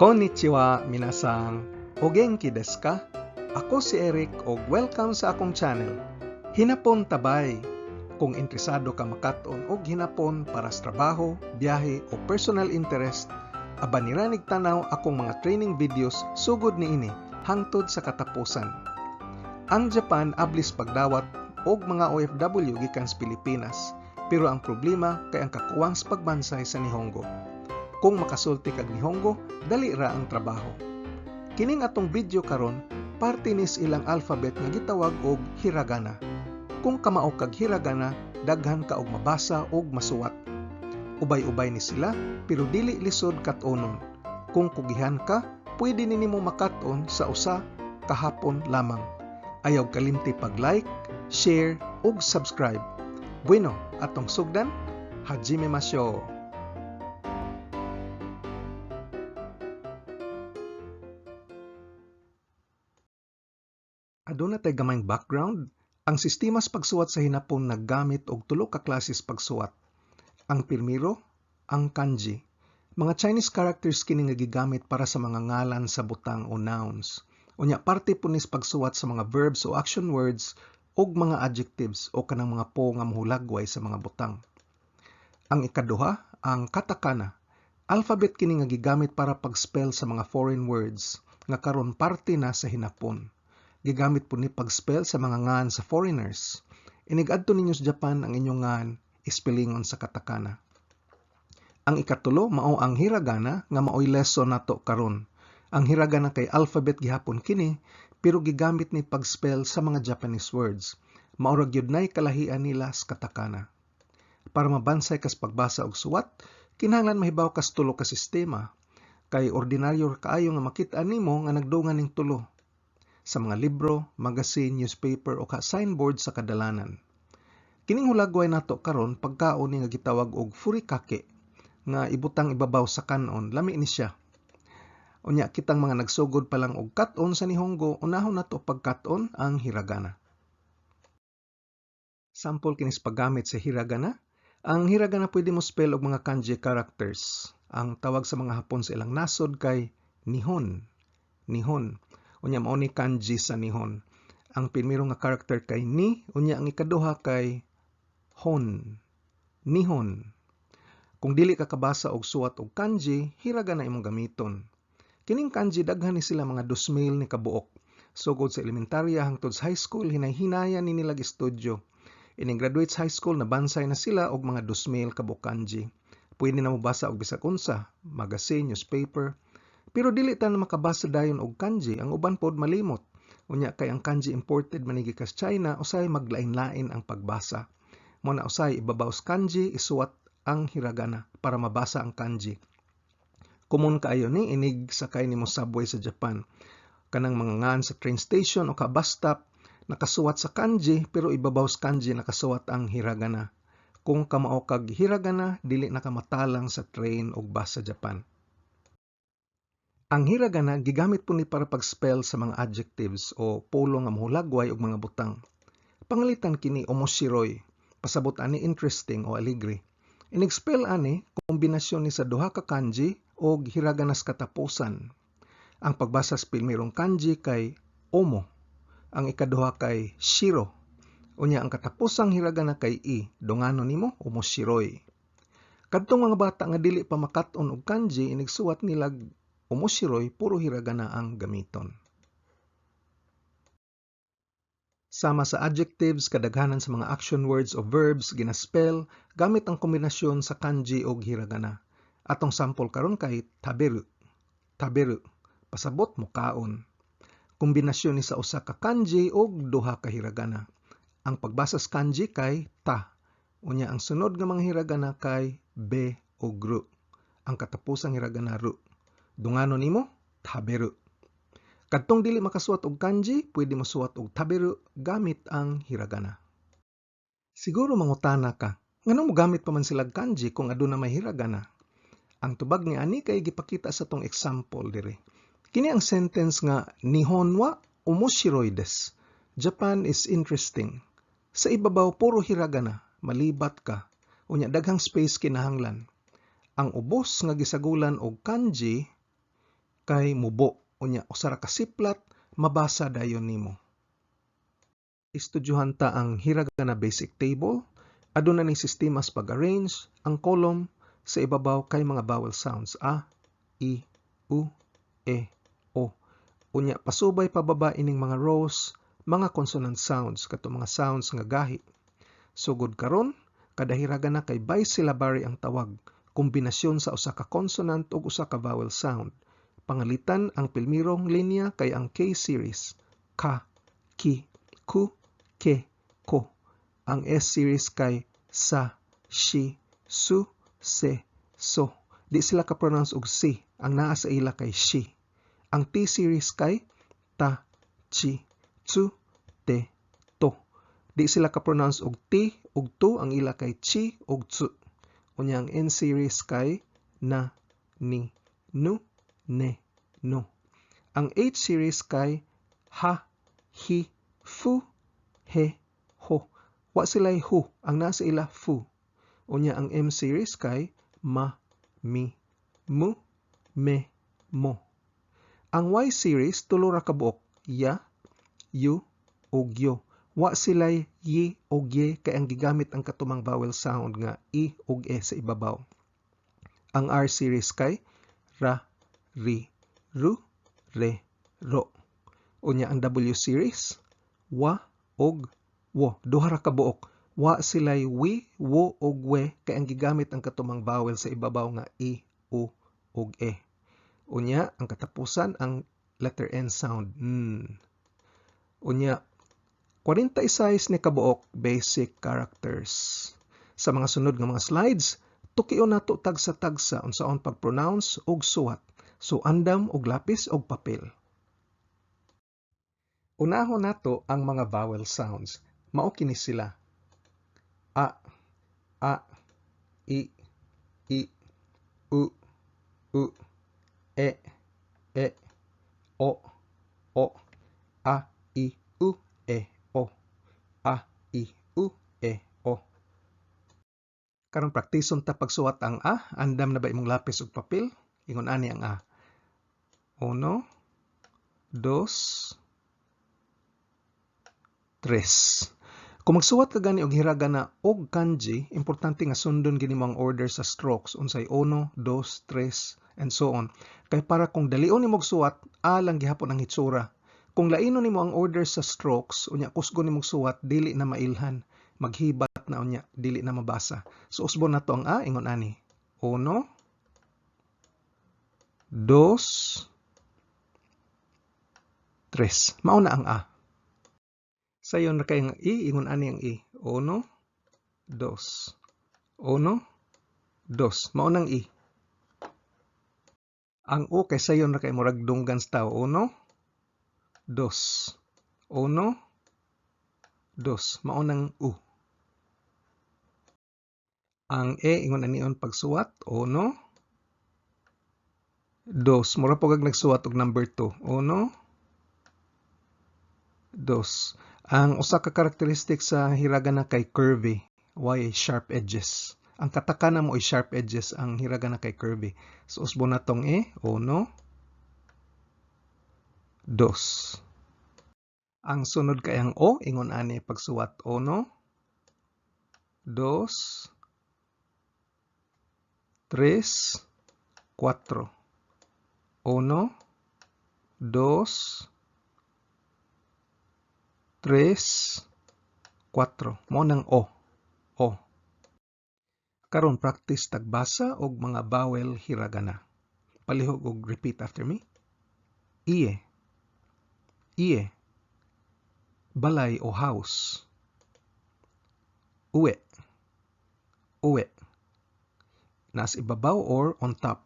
Konnichiwa, minasang. O genki desu ka? Ako si Eric o welcome sa akong channel. Hinapon tabay. Kung interesado ka makaton og hinapon para sa trabaho, biyahe o personal interest, abaniranig tanaw akong mga training videos sugod niini hangtod sa katapusan. Ang Japan ablis pagdawat og mga OFW gikan sa Pilipinas, pero ang problema kay ang kakuwang sa pagbansay sa Nihongo. Kung makasulti kag Nihongo, dali ra ang trabaho. Kining atong video karon, parte nis ilang alphabet nga gitawag og hiragana. Kung kamao kag hiragana, daghan ka og mabasa og masuwat. Ubay-ubay ni sila, pero dili lisod kat-onon. Kung kugihan ka, pwede nimo makat-on sa usa kahapon lamang. Ayaw kalimti pag-like, share ug subscribe. Bueno, atong sugdan, hajimemashou. Aduna tay gamayng background. Ang sistema sa pagsuwat sa hinapon naggamit og tulo ka klases pagsuwat. Ang pirmiro, ang kanji. Mga Chinese characters kini nga gigamit para sa mga ngalan sa butang o nouns. Unya parte punis pagsuwat sa mga verbs o action words ug mga adjectives o kanang mga po nga mohulagway sa mga butang. Ang ikaduha, ang katakana. Alphabet kini nga gigamit para pag-spell sa mga foreign words nga karon parte na sa hinapon. Gigamit po ni pag-spell sa mga ngan sa foreigners. Inig-adto ninyo sa Japan ang inyong ngan ispelingon sa katakana. Ang ikatulo mao ang hiragana nga maoy lesson nato karon. Ang hiragana kay alphabet gihapon kini pero gigamit ni pag-spell sa mga Japanese words. Mao ra gyud nay kalahian nila sa katakana. Para mabansay kas pagbasa og suwat, kinahanglan mahibaw kas tulo ka sistema. Kay ordinaryo kaayo nga makit-an nimo nga nagdungan ning tulo sa mga libro, magazine, newspaper o signboard sa kadalanan. Kining hulagway nato karon pagkaon nga gitawag og furikake nga ibutang ibabaw sa kanon, lami ni siya. Unya kitang mga nagsugod pa lang og katon sa Nihongo, unahon nato pagkaton ang hiragana. Sample kinis paggamit sa hiragana. Ang hiragana pwede mo spell og mga kanji characters. Ang tawag sa mga Hapon sa ilang nasod kay Nihon. Nihon. Unya mao ni kanji sa Nihon. Ang pirmiro nga character kay ni, unya ang ikaduha kay hon. Nihon. Kung dili ka kabasa og suwat og kanji, hiragana imong gamiton. Kining kanji daghan ni sila mga 2,000 ni kabuok. Sugod sa elementarya hangtod sa high school hinay-hinayan ni nilag estudyo. Ining graduates high school nabansay na sila og mga 2,000 kabuok kanji. Pwede na mo basa og bisag unsa, magazine, newspaper. Pero dili ta na makabasa dayon og kanji, ang uban pod malimot. Unya kay ang kanji imported man gi kas China, usay maglain-lain ang pagbasa. Mo na usay ibabaw sa kanji isuwat ang hiragana para mabasa ang kanji. Common kaayo ni inig sakay nimo subway sa Japan. Kanang mga ngan sa train station o ka bus stop nakasuwat sa kanji pero ibabaw sa kanji nakasuwat ang hiragana. Kung kamao kag hiragana, dili na ka matalang sa train o bus sa Japan. Ang hiragana gigamit po ni para pag-spell sa mga adjectives o polo nga mohulagway og mga butang. Pangalitan kini omoshiroy, pasabot ani interesting o alegre. Inig-spell ani kombinasyon ni sa duha ka kanji og hiragana sa katapusan. Ang pagbasa sa pirmirong kanji kay omo, ang ikaduha kay shiro. Unya ang katapusang hiragana kay i, dunganon nimo omoshiroy. Kadtong mga bata nga dili pa makat-on og kanji inigsuwat nilag omoshiroy, puro hiragana ang gamiton. Sama sa adjectives, kadaghanan sa mga action words o verbs ginaspell gamit ang kombinasyon sa kanji o hiragana. Atong sample karon kay taberu. Taberu, pasabot mo kaon. Kombinasyon ni sa usa ka kanji o duha ka hiragana. Ang pagbasa sa kanji kay ta. Unya ang sunod nga mga hiragana kay be o ru. Ang katapusang hiragana ru. Dunganon nimo taberu. Kadtong dili makasuwat og kanji, pwede mo suwat og taberu gamit ang hiragana. Siguro mangutana ka, nganong mo gamit pa man sila kanji kung aduna may hiragana? Ang tubag ni ani kay gipakita sa tong example dire. Kini ang sentence nga Nihon wa omoshiroi desu. Japan is interesting. Sa ibabaw puro hiragana, malibat ka. Unya daghang space kinahanglan. Ang ubos nga gisagulan og kanji kay mubo. Unya usa ra ka siplat mabasa dayon nimo. Istudyuhan ta ang hiragana basic table. Aduna ning sistema sa pag-arrange ang column sa ibabaw kay mga vowel sounds a, i, u, e, o. Unya pasubay pababa ining mga rows, mga consonant sounds kato mga sounds nga gahi. Sugod karon, kada hiragana kay bisyllabary ang tawag, kombinasyon sa usa ka consonant ug usa ka vowel sound. Pangalitan ang pilmirong linya kay ang K-series, ka, ki, ku, ke, ko. Ang S-series kay sa, shi, su, se, so. Di sila ka-pronounce og si, ang naa sa ila kay shi. Ang T-series kay ta, chi, tsu, te, to. Di sila ka-pronounce og ti ug tu, ang ila kay chi ug tsu. Unya ang N-series kay na, ni, nu, ne, no. Ang H-series kay ha, hi, fu, he, ho. Wa sila'y hu, ang nasa ila fu. Unya ang M-series kay ma, mi, mu, me, mo. Ang Y-series tulo ra ka buok, ya, yu, ug yo. Wa sila'y yi ug ye kay ang gigamit ang katumang vowel sound nga i ug e sa ibabaw. Ang R-series kay ra, ri, ru, re, ro. Unya ang W-series wa ug wo. Duha ra ka buok. Wa sila'y wi, wo ug we kay ang gigamit ang katumang vowel sa ibabaw nga i, u ug e. Unya ang katapusan ang letter N sound. Unya 46 ni kabuok basic characters. Sa mga sunod nga mga slides, tukion nato tagsa-tagsa unsaon pag-pronounce ug suwat. So andam og lapis ug papel. Unahon nato ang mga vowel sounds. Mao kini sila. A, i, u, e, o, a, i, u, e, o. A, i, u, e, o. Karon praktison ta pagsuwat ang a. Andam na ba imong lapis ug papel? Ingon ani ang a. 1, 2, 3. Kung magsuwat ka gani og hiragana og kanji, importante nga sundon gini mo ang order sa strokes. Unsay 1, 2, 3, and so on. Kay para kung dalion nimo suwat, a lang gihapon ang hitsura. Kung lainon nimo ang order sa strokes, unya kusgon nimo suwat, dili na mailhan. Maghibat na unya, dili na mabasa. So usbon nato ang a, ingon ani. 1, 2, 3. Mao na ang a. Sayon na kay ang i, ingon ani ang i. 1, 2. 1, 2. Mao nang i. Ang o kay sayon na kay murag dunggan sa tao. 1, 2. 1, 2. Mao nang u. Ang e, ingon anion pagsuwat. 1, 2. Mura po kag nagsuwat og number 2. 1, 2. Ang usa ka karakteristik sa hiragana kay curvy, why sharp edges. Ang katakana mo ay sharp edges, ang hiragana kay curvy. So usbon natong e, 1, 2. Ang sunod kay ang o, ingon ani pagsuwat. 1, 2, 3, 4. 1, 2, 3, 4. Mo nang o. O. Karon practice tagbasa og mga vowel hiragana. Palihog og repeat after me. Iye. Iye. Balay o house. Uwe. Uwe. Nas ibabaw or on top.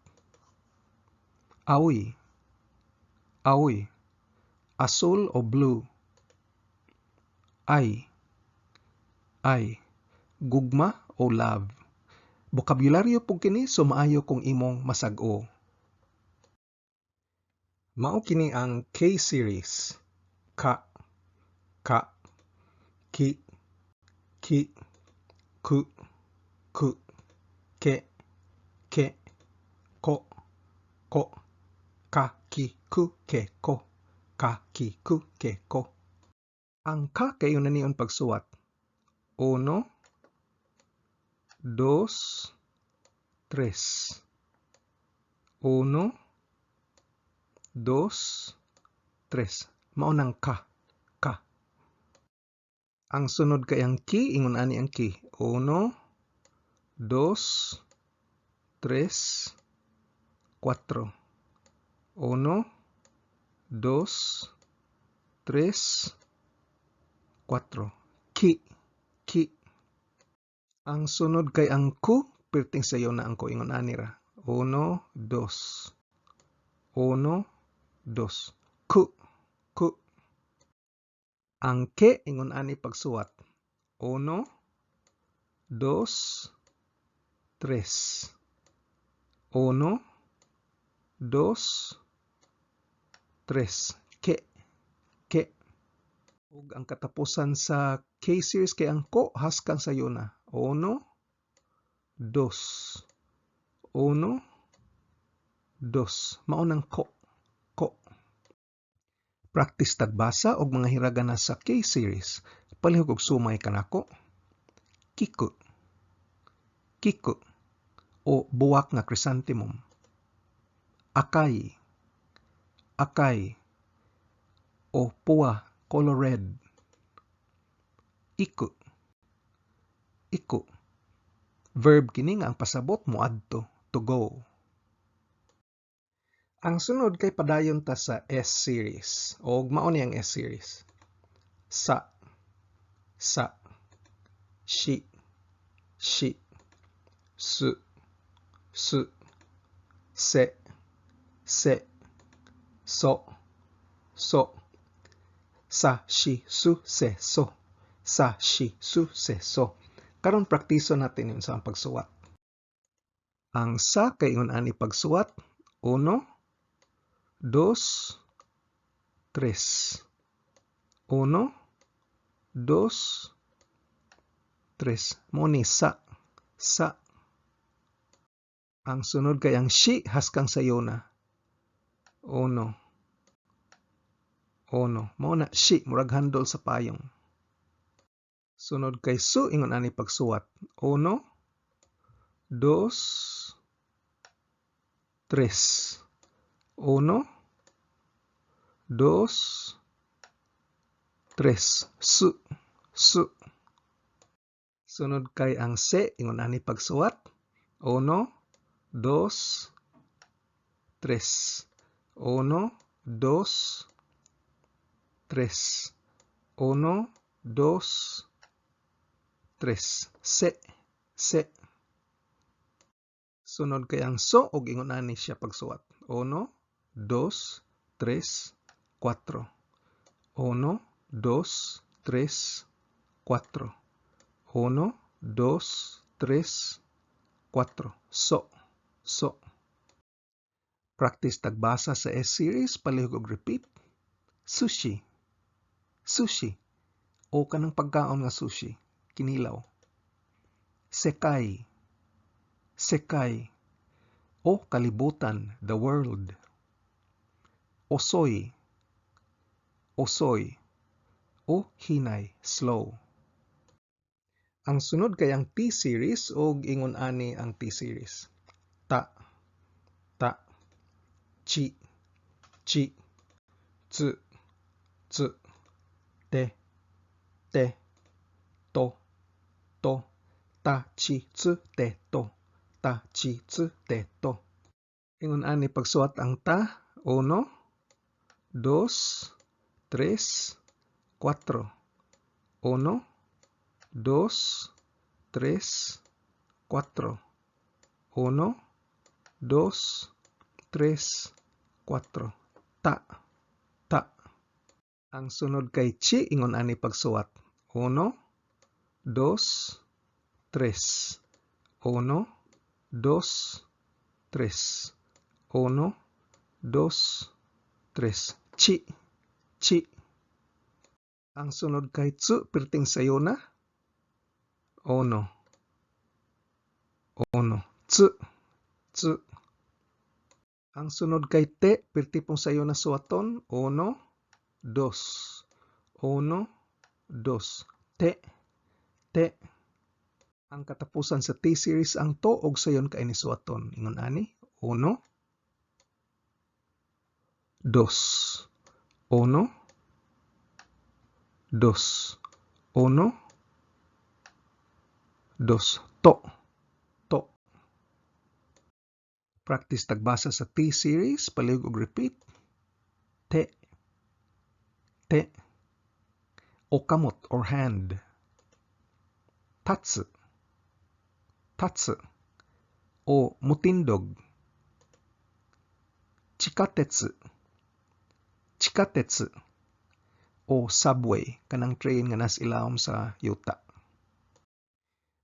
Aoy. Aoy. Asul o blue. Ay. Ay. Gugma o love. Bokabularyo po kini, so maayo kung imong masag-o. Mao kini ang K-series. Ka. Ka. Ki. Ki. Ku. Ku. Ke. Ke. Ko. Ko. Ka. Kakikukeko. Kakikukeko. Ang ka kayo na niyon pagsuwat. 1, 2, 3. 1, 2, 3. Maunang ka. Ka. Ang sunod kay ang ki, ingon ani ang ki. 1, 2, 3, 4. 1, 2, 3, 4. Ki. Ki. Ang sunod kay ang ku, perting sayo na ang ku, ingon ani ra. 1, 2. 1, 2. Ku. Ku. Ang ke, ingon ani pagsuwat. 1, 2, 3. 1, 2, 3. Ke. Ke. Ug ang katapusan sa K-series kay ang ko, haskang sayo na. 1, 2. 1, 2. Maunang ko. Ko. Practice tagbasa og mga hiragana sa K-series. Palihog og sumay kanako. Kiku. Kiku. O buwak nga chrysanthemum. Akay. Akay. O puwa, color red. Iku. Iku. Verb kini nga ang pasabot mo adto, to go. Ang sunod kay padayon ta sa S-series. O mao ni ang S-series. Sa. Sa. Shi. Shi. Su. Su. Se. Se. So. So. Sa, shi, su, se, so. Sa, shi, su, se, so. Karon praktiso natin yun sa pagsuwat. Ang sa kay ingon ani pagsuwat. 1, 2, 3. 1, 2, 3. Mo ni sa. Sa. Ang sunod kay ang shi, haskang sayo na. 1. 1. Mao na shi, murag handle sa payong. Sunod kay su, ingon ani pagsuwat. 1, 2, 3. 1, 2, 3. Su. Su. Sunod kay ang se, ingon ani pagsuwat. 1, 2, 3. 1, 2, 3. 1, 2, 3. Se. Se. Sunod kay ang so, og ingon ani siya pagsuwat. 1, 2, 3, 4. 1, 2, 3, 4. 1, 2, 3, 4. So. So. Practice tagbasa sa S-series, palihog og repeat. Sushi. Sushi. O kanang pagkaon nga sushi. Kinilaw. Sekai. Sekai. O kalibutan. The world. Osoy. Osoy. O hinay. Slow. Ang sunod kay ang T-series o ingon ani ang T-series. Ta. Ta. Chi. Chi. Tsu. Tsu. Te. Te. To. To. Ta. Chi. Tsu. Te. To. Ta. Chi. Tsu. Te. To. Ingon ani pagsuwat ang ta. 1, 2, 3, 4. 1, 2, 3, 4. 1, 2, 3, 4. Ta. Ta. Ang sunod kay chi, ingon ani pagsuwat. 1, 2, 3. 1, 2, 3. 1, 2, 3. Chi. Chi. Ang sunod kay tsu, perting sayo na. 1. 1. Tsu. Tsu. Ang sunod kay te, pirti pong sayo na suwaton. 1, 2. 1, 2. Te, te. Ang katapusan sa T-series ang to og sayon ka ini suwaton. Ingon ani, 1, 2. 1, 2. 1, 2. To, to. Practice tagbasa sa T-series, palihog og repeat. Te, te. O kamot or hand. Tatsu, tatsu. O mutindog. Chikatetsu, chikatetsu. O subway, kanang train nga nas ilawom sa yuta.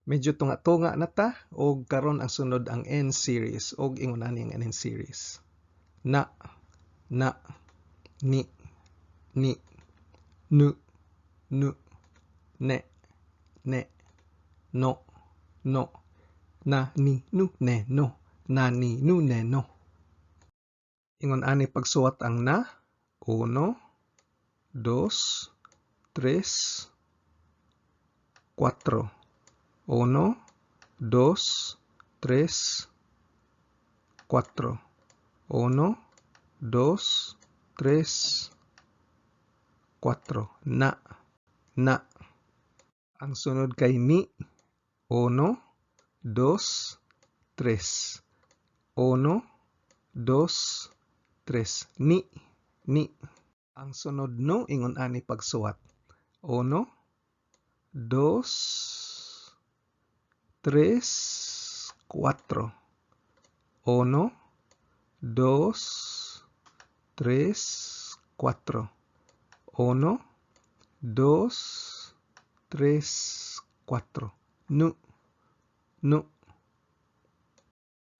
Medyo tunga-tunga na ta, og karon ang sunod ang N series, og ingon ani ang N series. Na, ni, nu, ne, no, na, ni, nu, ne, no, na, ni, nu, ne, no. Ingon ani pagsuwat ang na, 1, 2, 3, 4. 1, 2, 3, 4. 1, 2, 3, 4. Na. Ang sunod kay ni. 1, 2, 3. 1, 2, 3. Ni. Ang sunod no, ingon ani pagsuwat. 1, 2, 3, 4. 1, 2, 3, 4. 1, 2, 3, 4. Nu.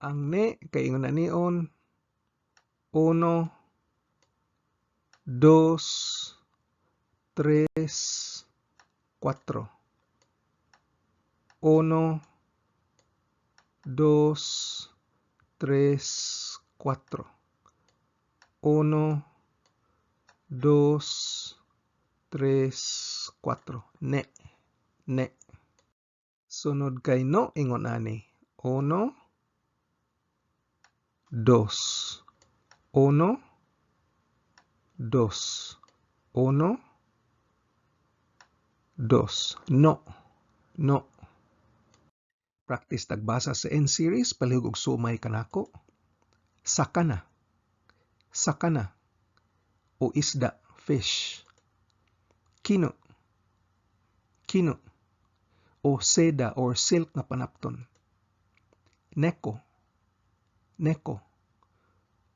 Ang ne, kay ingon na niyon. 1, 2, 3, 4. 1, 2, 3, 4. 1, 2, 3, 4. Ne. Sunod kay no, ingon ani. 1, 2. 1, 2. 1, 2. No. Practice tagbasa sa N series, palihog og sumay kanako. Sakana. O isda, fish. Kino. O seda or silk nga panapton. Neko.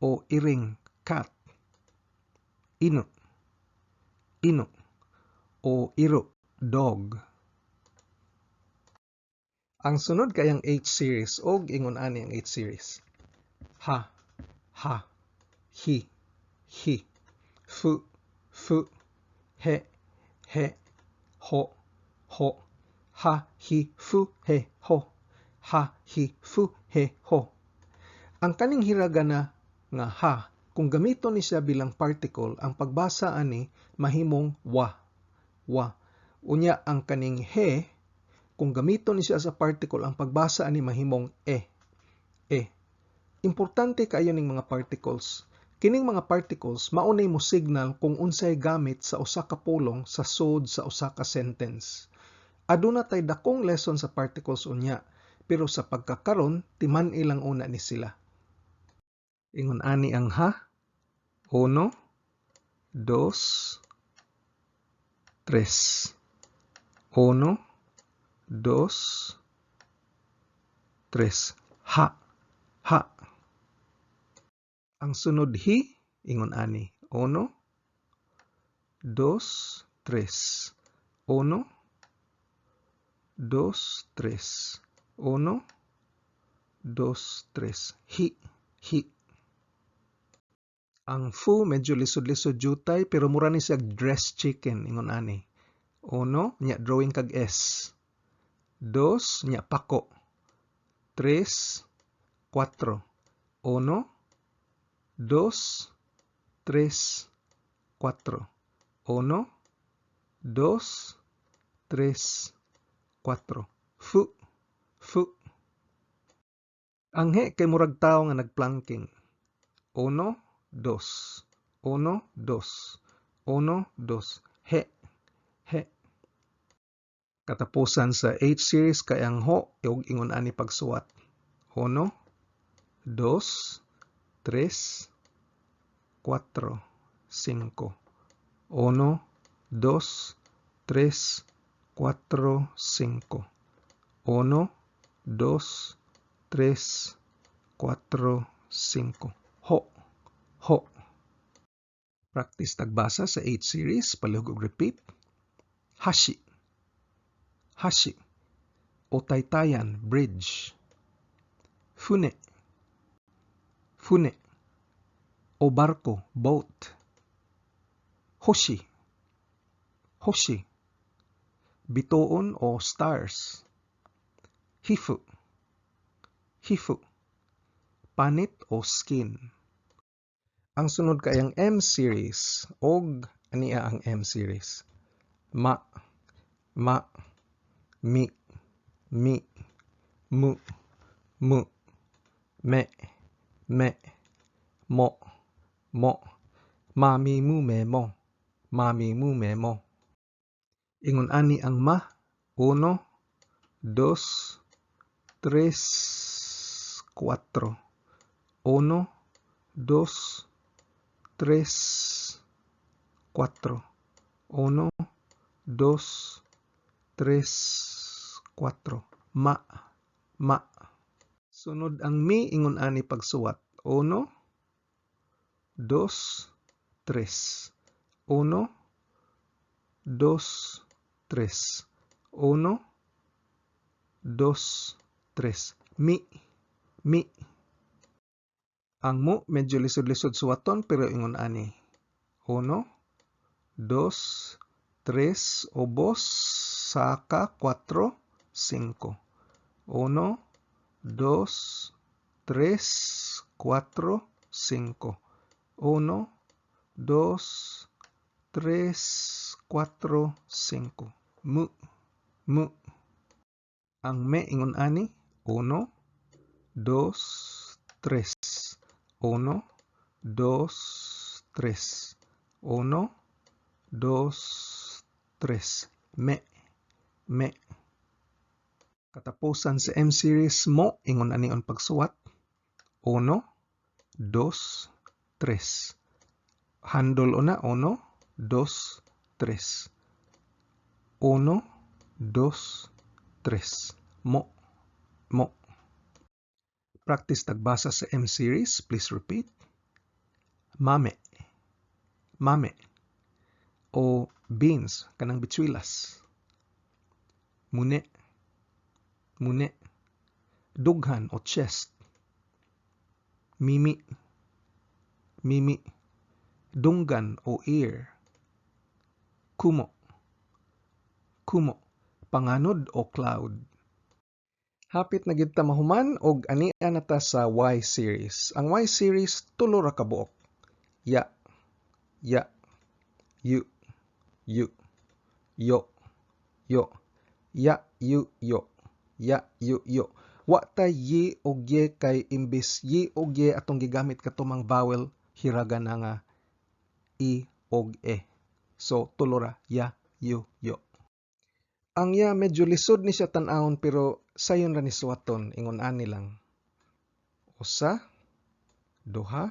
O iring, cat. Ino. O iro, dog. Ang sunod kay ang H series, og ingon ani ang H series. Ha, hi, fu, he, ho, ha, hi, fu, he, ho, ha, hi, fu, he, ho. Ang kaning hiragana nga ha, kung gamiton ni siya bilang particle, ang pagbasa ani mahimong wa. Unya ang kaning he, kung gamiton ni siya sa particle, ang pagbasa ani mahimong e. Importante kayo ning mga particles. Kining mga particles maunay mo signal kung unsay gamit sa usa ka pulong sa sud sa usa ka sentence. Aduna tay dakong lesson sa particles unya, pero sa pagkakaron timan ilang una ni sila. Ingon ani ang ha. 1, 2, 3. 1, 2, 3. Ha. Ang sunod hi, ingon ani. 1, 2, 3. 1, 2, 3. 1, 2, 3. Hi. Ang fu medyo lisod-lisod jutay, pero mura ni siya dress chicken, ingon ani. 1, nya drawing kag S. 2, nya pako. 3, 4. 1, 2, 3, 4. 1, 2, 3, 4. Fu, fu. Ang he kay murag tao nga nagplanking. 1, 2. 1, 2. 1, 2. He, he. Katapusan sa H series kay ang ho ug ingon ani pagsuwat. 1, 2, 3, 4, 5. 1, 2, 3, 4, 5. 1, 2, 3, 4, 5. Ho, ho. Practice tagbasa sa H series. Palihog og repeat. Hashi, hashi. O taytayan, bridge. Fune, fune. O barko, boat. Hoshi, hoshi. Bituon o stars. Hifu, hifu. Panit o skin. Ang sunod kay ang M series og ania ang M series. Ma, ma, mi, mi, mu, mu, me, me, mo, mo, mami mu me mo, mami mu me mo. Ingon ani ang ma. 1, 2, 3, 4. 1, 2, 3, 4. 1, 2, 3, 4. Ma, ma. Sunod ang mi ingon ani pagsuwat. 1, 2, 3. 1, 2, 3. 1, 2, 3. Mi, mi. Ang mo medyo lisod-lisod suwaton pero ingon ani. 1, 2, 3, ubos, saka, 4, 5. 1, 2, 3, 4, 5. 1, 2, 3, 4, 5. Mu, mu. Ang me ingon ani. 1, 2, 3. 1, 2, 3. 1, 2, 3. Me, me. Katapusan sa M series mo, ingon ani ang pagsuwat. 1, 2, 3. Handle una. 1, 2, 3. 1, 2, 3. Mo, mo. Practice tagbasa sa M series. Please repeat. Mame, mame. O beans, kanang bitsuilas. Mune, mune. Dughan o chest. Mimi, mimi. Dunggan o ear. Kumo, kumo. Panganod o cloud. Hapit na gid ta mahuman og ania nata sa Y series. Ang Y series tulo ra ka buok. Ya, ya, yu, yu, yo, yo, ya, yu, yo, ya, yu, yo. Wa ta yi og ye kay imbis yi og ye atong gigamit katumang vowel hiragana nga i og e. So tulo ra ya, yu, yo. Ang ya medyo lisod ni siya tan-awon pero sayon ra ni suwaton ingon ani lang. Usa, duha,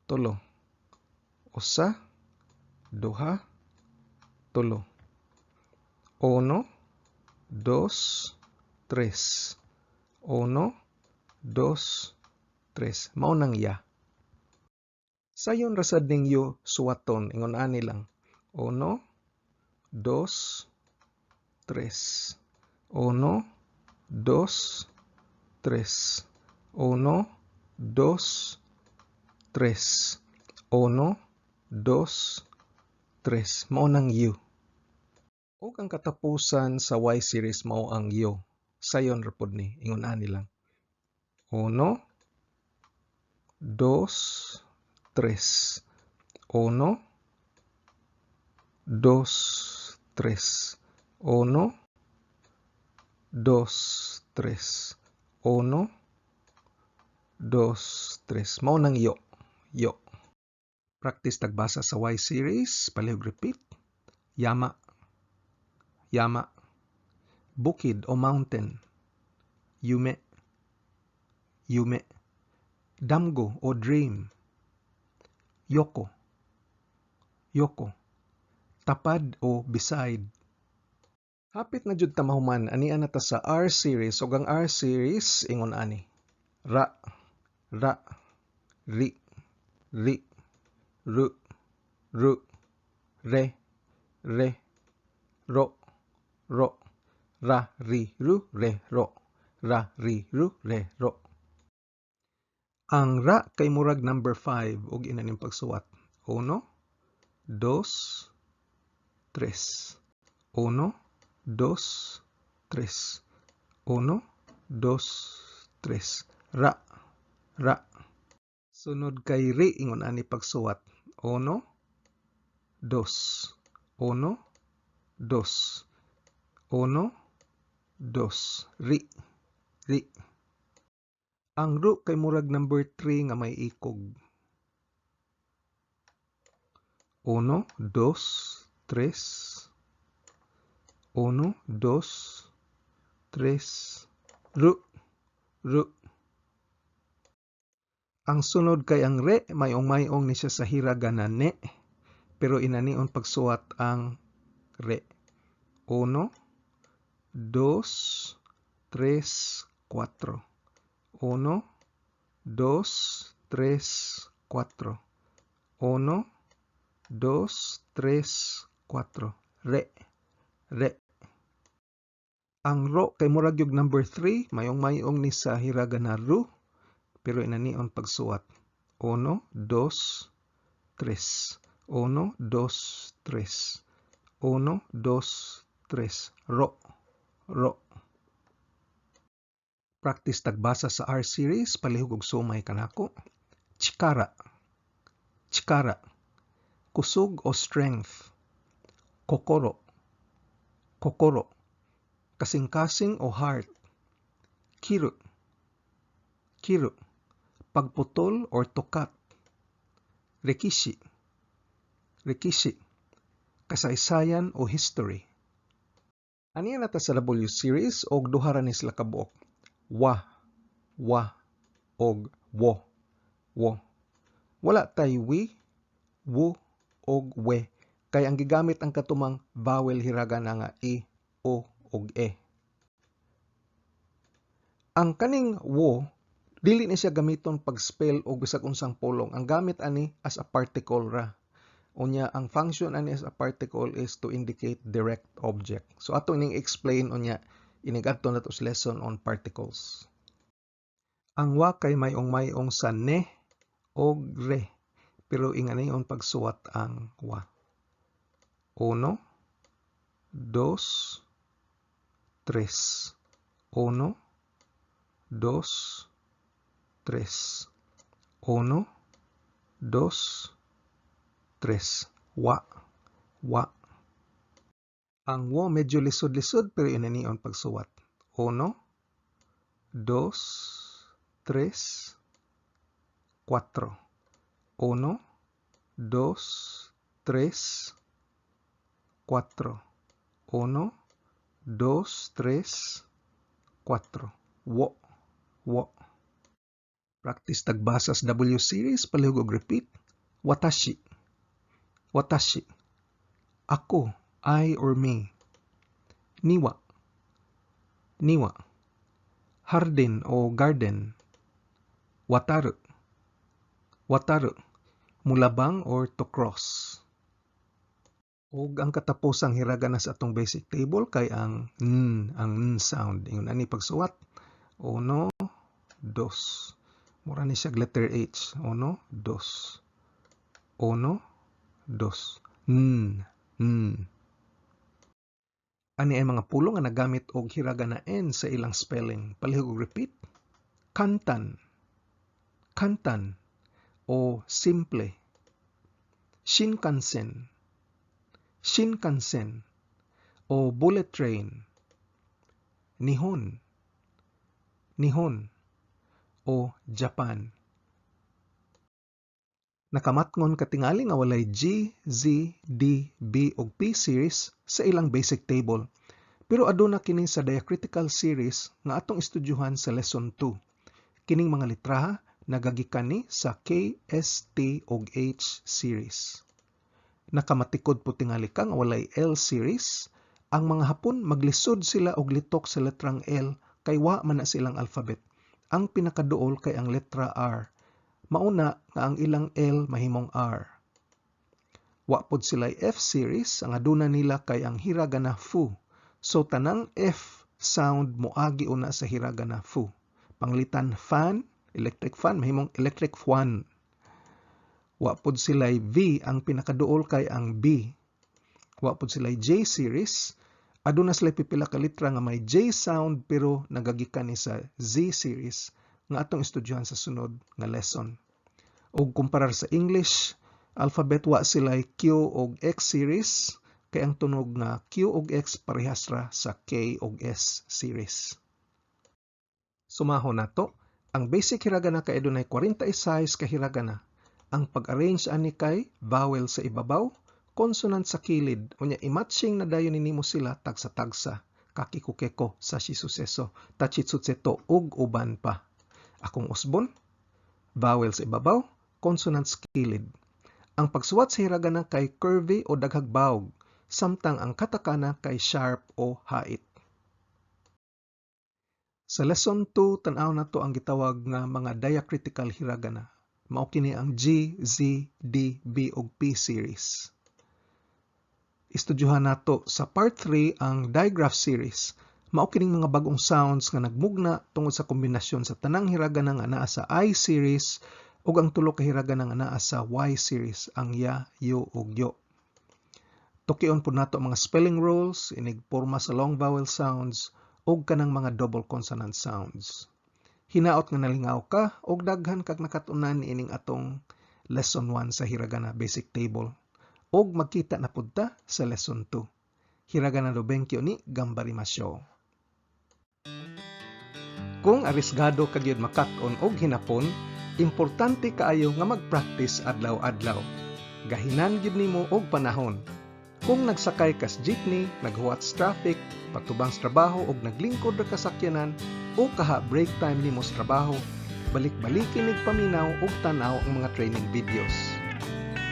tulo. Usa, duha, tulo. 1, 2, 3. 1, 2, 3. Mao nang ya. Sayon ra sad ning yu suwaton ingon ani lang. 1, 2, 3. 1, 2, 3. 1, 2, 3. 1, 2, 3. Mao nang yu. O ang katapusan sa Y series mao ang yu. Sayon ra pod ni ingon ani lang. 1, dos, tres. Uno, dos, tres. Uno, dos, tres. Uno, dos, tres. Mao nang yo. Yo. Practice tagbasa sa Y series. Palihog repeat. Yama. Yama. Bukid o mountain. Yume. Yume. Damgo o dream. Yoko. Yoko. Tapad o beside. Hapit na jud ta mahuman ani ana ta sa R series ug ang R series ingon ani. Ra, ra, ri, ri, ru, ru, re, re, ro, ro, ra, ri, ru, re, ro, ra, ri, ru, re, ro. Ang ra kay murag number 5 ug inaning pagsuwat. 1, 2, 3. 1, 2, 3. 1, 2, 3. Ra, ra. Sunod kay ri ingon ani pagsuwat. 1, 2. 1, 2. 1, 2. Ri, ri. Ang ru kay murag number 3 nga may ikog. 1, 2, 3. 1, 2, 3. Ru, ru. Ang sunod kay ang re, mayong-mayong ni siya sa hiragana ne, pero inanion pagsuwat ang re. 1, 2, 3, 4. 1, 2, 3, 4. 1, 2, 3, 4. Re, re. Ang ro kay murag yung number 3, mayong-mayong ni sa hiragana ru, pero inanion pagsuwat. 1, 2, 3. 1, 2, 3. 1, 2, 3. Ro, ro. Practice tagbasa sa R series, palihog og sumay kanako. Chikara. Chikara. Kusog o strength. Kokoro. Kokoro. Kasing-kasing o heart. Kiru. Kiru. Pagputol or tukat. Rekishi. Rekishi. Kasaysayan o history. Aniya nata sa W series og duha ra ni sila ka buok. Wa, wa, og wo, wo. Wala tay wi, wu, og we. Kay ang gigamit ang katumang vowel hiragana nga i, o, og e. Ang kaning wo, dili ni siya gamiton pag-spell o bisag unsang pulong. Ang gamit ani as a particle ra. Unya, ang function ani as a particle is to indicate direct object. So ato ning explain unya inigadto nato sa lesson on particles. Ang wa kay mayong-mayong sa ne o re, pero inganayon pagsuwat ang wa. 1, 2, 3. 1, 2, 3. 1, 2, 3. Wa, wa. Ang wo medyo lisod-lisod pero inanion pagsuwat. 1, 2, 3, 4. 1, 2, 3, 4. 1, 2, 3, 4. Wo, wo. Practice tagbasa sa W series, palihog og repeat. Watashi. Watashi. Ako, I or me. Niwa. Niwa. Hardin o garden. Wataru. Wataru. Mulabang or to cross. Ug ang katapusang hiragana sa atong basic table kay ang n sound. Ingon ani pagsuwat. 1, 2. Mura ni siya letter H. 1, 2. 1, 2. Ani ay mga pulong nga nagamit og hiragana n sa ilang spelling. Palihog og repeat. Kantan. Kantan. o simple. Shinkansen, Shinkansen o bullet train. Nihon, Nihon o Japan. Nakamatngon katingali nga walay G, Z, D, B ug P series sa ilang basic table. Pero aduna kini sa diacritical series nga atong estudyuhan sa lesson 2. Kining mga letraha nagagikan ni sa K, S, T ug H series. Nakamatikod po tingali ka nga walay L series. Ang mga Hapon maglisod sila og litok sa letrang L kay wa man na silang alphabet. Ang pinakaduol kay ang letra R. Mauna nga ang ilang L mahimong R. Wa pod sila F series, ang aduna nila kay ang hiragana fu. So tanang F sound moagi una sa hiragana fu. Panglitan fan, electric fan mahimong electric fan. Wa pod sila V, ang pinakaduol kay ang B. Wa pod sila J series. Aduna sila pipila ka litra nga may J sound pero nagagikan ni sa Z series nga atong estudyuhan sa sunod nga lesson. Og kumparar sa English, alphabet wa sila Q ug X series kay ang tunog nga Q ug X parehas ra sa K ug S series. Sumahon nato, ang basic hiragana kay adunay 46 ka hiragana. Ang pag-arrange ani kay vowel sa ibabaw, consonant sa kilid, unya i-matching na dayon nimo sila tagsa-tagsa, kakikukeko sa shisuseso, tachitsutseto ug uban pa. Akong usbon, vowel sa ibabaw, consonant sa kilid. Ang pagsuwat sa hiragana kay curvy o daghag bawog, samtang ang katakana kay sharp o hait. Sa lesson 2, tanaw na to ang gitawag nga mga diacritical hiragana. Mao kini ang G, Z, D, B ug P series. Estudyuhan nato sa part 3 ang digraph series. Mao kining mga bagong sounds nga nagmugna tungod sa kombinasyon sa tanang hiragana nga naa sa I series ug ang tulo ka hiragana nga naa sa Y series, ang ya, yu ug yo. Tukion po nato mga spelling rules, inig porma sa long vowel sounds ug kanang mga double consonant sounds. Hinaot nga nalingaw ka og daghan kag nakatunan ining atong lesson 1 sa hiragana basic table. Og magkita na pud ta sa lesson 2. Hiragana do benkyo ni gambarimasyo. Kung arisgado ka gyud makat-on og hinapon, importante kaayo nga mag-practice adlaw-adlaw. Gahinan gyud nimo og panahon. Kung nagsakay ka sa jeepney, naghuwat sa traffic, patubang sa trabaho ug naglingkod ra ka sakyanan o kaha break time nimo sa trabaho, balik-balikin ig paminaw ug tanaw ang mga training videos.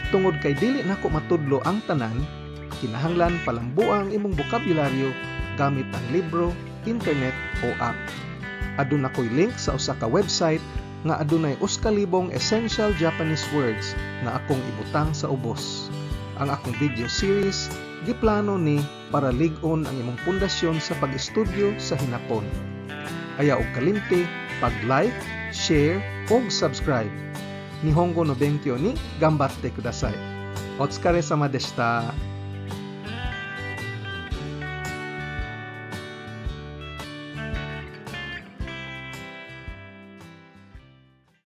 Tungod kay dili nako matudlo ang tanan, kinahanglan palambuan ang imong bokabularyo gamit ang libro, internet o app. Aduna ko'y link sa usa ka website nga adunay 2,000 essential Japanese words nga akong ibutang sa ubos. Ang akong video series giplano ni para lig-on ang imong pundasyon sa pag-estudyo sa hinapon. Ayaw og kalimti pag-like, share ug subscribe. Nihongo no benkyo ni gambatte kudasai. Otsukare sama deshita.